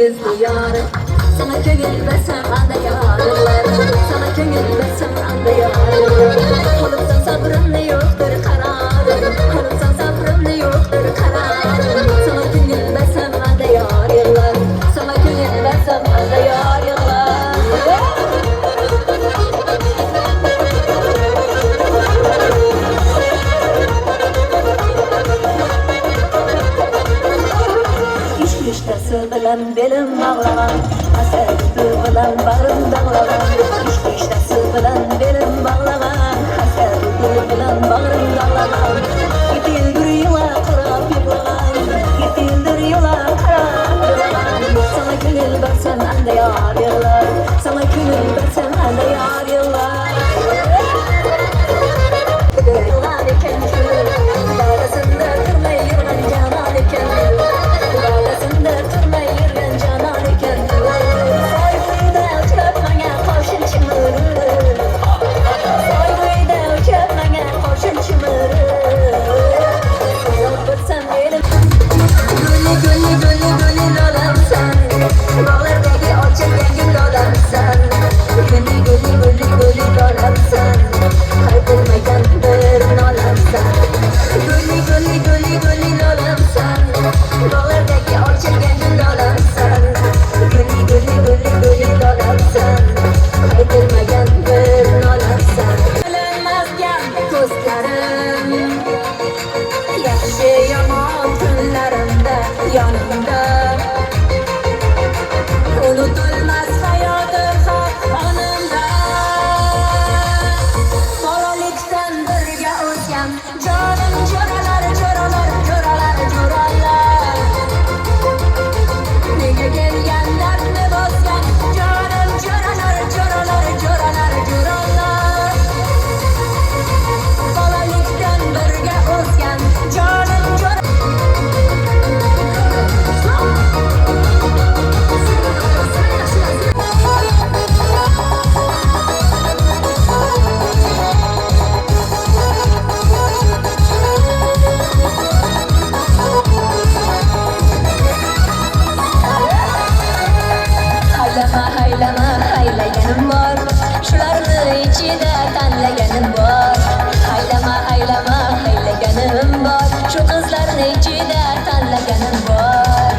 yüzlü yarım. Sana gönül versem anda yarınlar, sana gönül versem anda yarınlar. Olursan sabrım ne yoktur kararım, olursan sabrım ne yoktur kararım. Sana gönül versem anda yarınlar, sana gönül versem anda yarınlar. Bilen belim bağlanan, hasreti bilen bağrım dağlanan. İşte bilen belim bağlanan, hasreti bilen bağrım dağlanan. Yetildir yola kurap yıkılan, yetildir yola kurap yıkılan. Sana gönül versem anda yar yıllar, sana gönül versem anda yar yıllar. Yıllar iken şu, bağlasında durmay yırgan canan iken. Bağlasında durmay yırgan canan iken. Saygıyda uçurtmaya koşun çımırı, saygıyda uçurtmaya koşun çımırı. Yoldursam benim gülü dolamsan, bağlardaki açılgan gül dolamsan. Gülü dolamsan, kaybolmayan bir nolamsan. Gülü dolamsan, bağlardaki açılgan gül dolamsan. Gülü dolamsan, kaybolmayan bir nolamsan. Bilinmezken gözlerim, yaxshi yomon kunlarimda yonimda. Unutulmas hayotim onimda. Bolalikdan birga o'tgan jonim jo'ralar, jo'ralar, jo'ralar, jo'ralar. Nega kelgan dardni bosgan jonim jo'ralar, jo'ralar, jo'ralar, jo'ralar. Bolalikdan birga o'tgan jonim jo'ralar. Haylama, haylaganim bor, shularni ichida tanlaganim bor. Haylama, haylaganim bor, shu qizlarni ichida tanlaganim bor.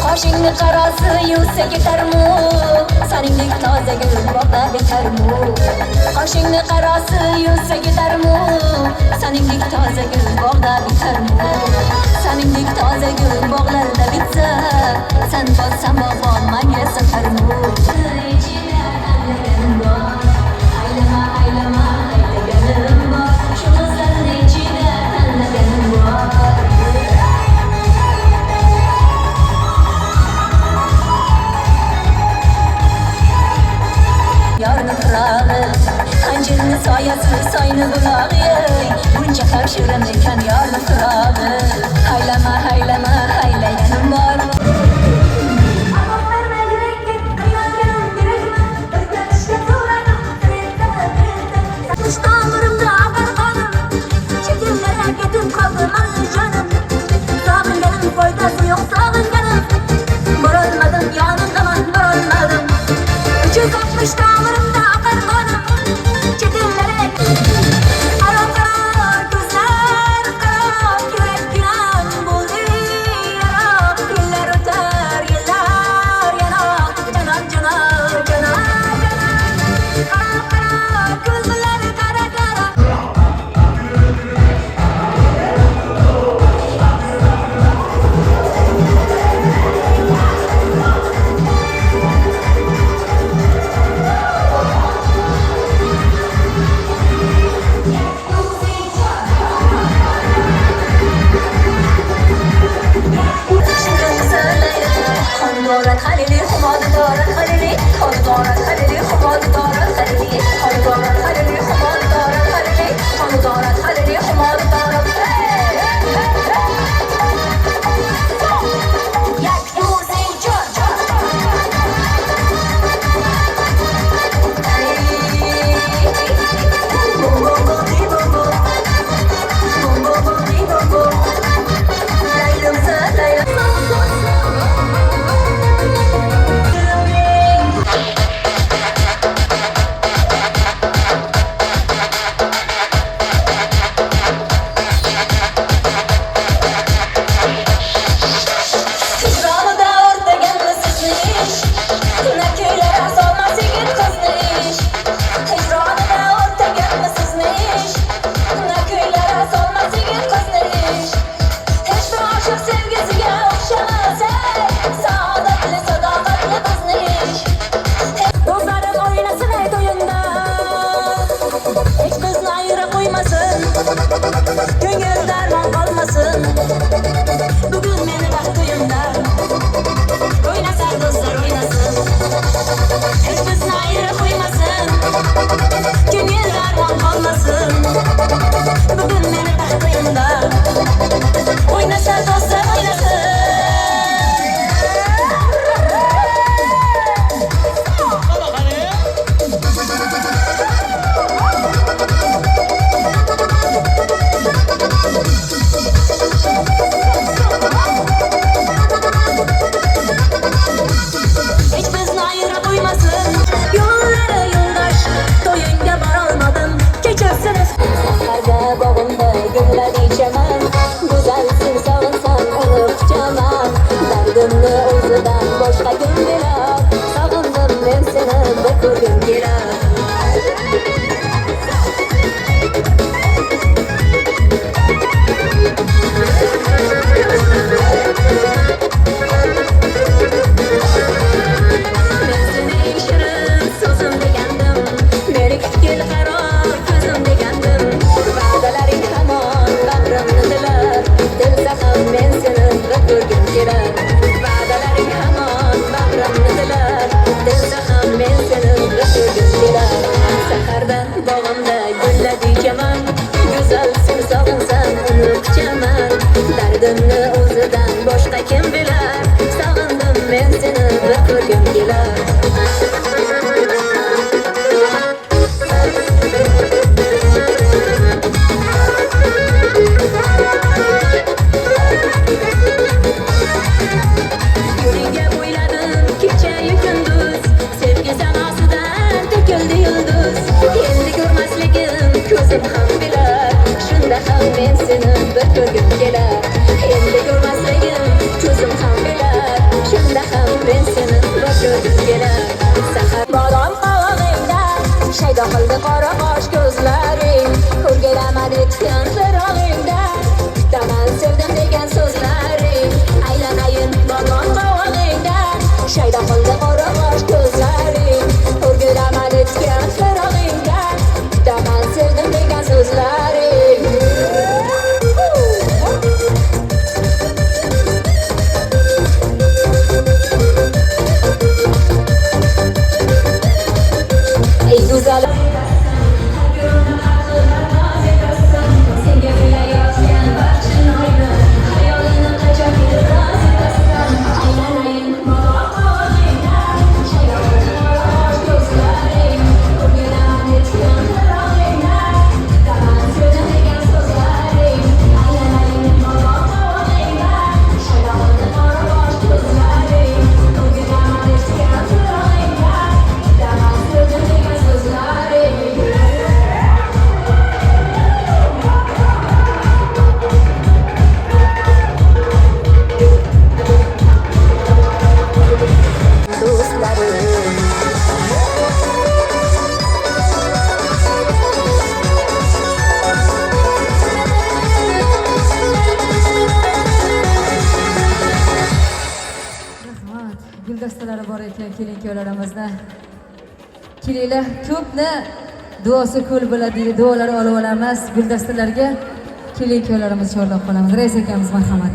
Qoshingni qarasi yuvsa ketarmu, saningdek toza gul bog'da bitarmu. Qoshingni qarasi yuvsa ketarmu, saningdek toza gul bog'da bitarmu. Saningdek toza gul bog'larda bitsa, sen bossam bog'bon menga safarmu. Haylama, haylaganim bor, shu qizlarni ichida tanlaganim bor. Yarni qirog'i, anjirni soyasi, soyni bulog'i. Buncha ham shirin ekan yarni qirog'i. Haylama, haylaganim bor. Tomimda oqar qonim, chetimlarga ketib qoldi mani jonim. Sog'inganim foydasi yo'q, sog'inganim. Borolmadim, yonimdaman, borolmadim. 360 tomirimda oqar qonim, chetimlarga qaro ko'zlar, qaro yurak bilan bo'ldi yaro. Yillar o'tar, yillar yana janon, janon, janon, janon. Qaro ko'zlar, qaro, qaro. ko'zim ham bilar, shunda ham men seni bir ko'rgim kelar. Endi ko'rmasligim ko'zim ham bilar, shunda ham men seni bir ko'rgim kelar. Sahar bodom qovog'ingdan shaydo qildi qora qosh ko'zlaring, ko'rgiraman etgan firog'ingdan daman sevdim degan so'zlaring. Aylanayin bodom qovog'ingdan shaydo qildi qora qosh ko'zlaring, ko'rgiraman etgan firog'ingdan daman sevdim degan so'zlaring. Ey güzel guldastalari bor ekan kelin-kuyovlarimizda. Kelinglar, ko'pni duosi ko'l bo'ladi deydi. Duolar olib olamiz. Guldastalarga kelin-kuyovlarimiz chorlab qolamiz. Rais akamiz marhamat.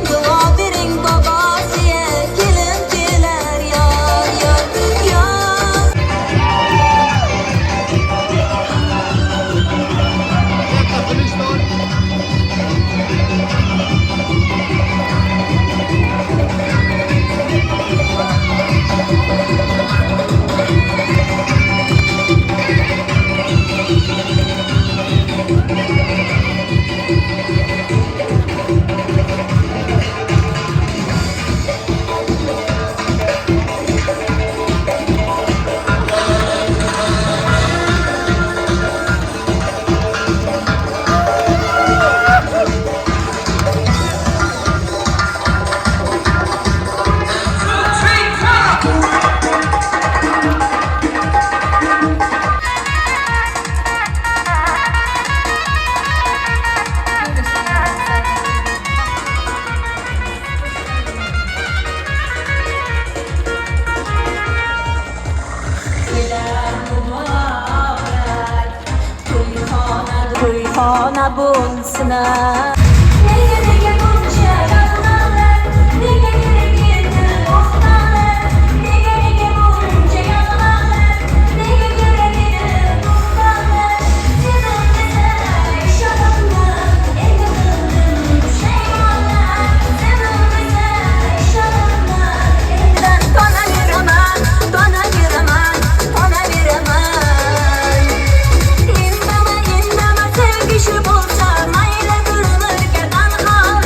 Duo bering babosiga, kelin xona bo'lsin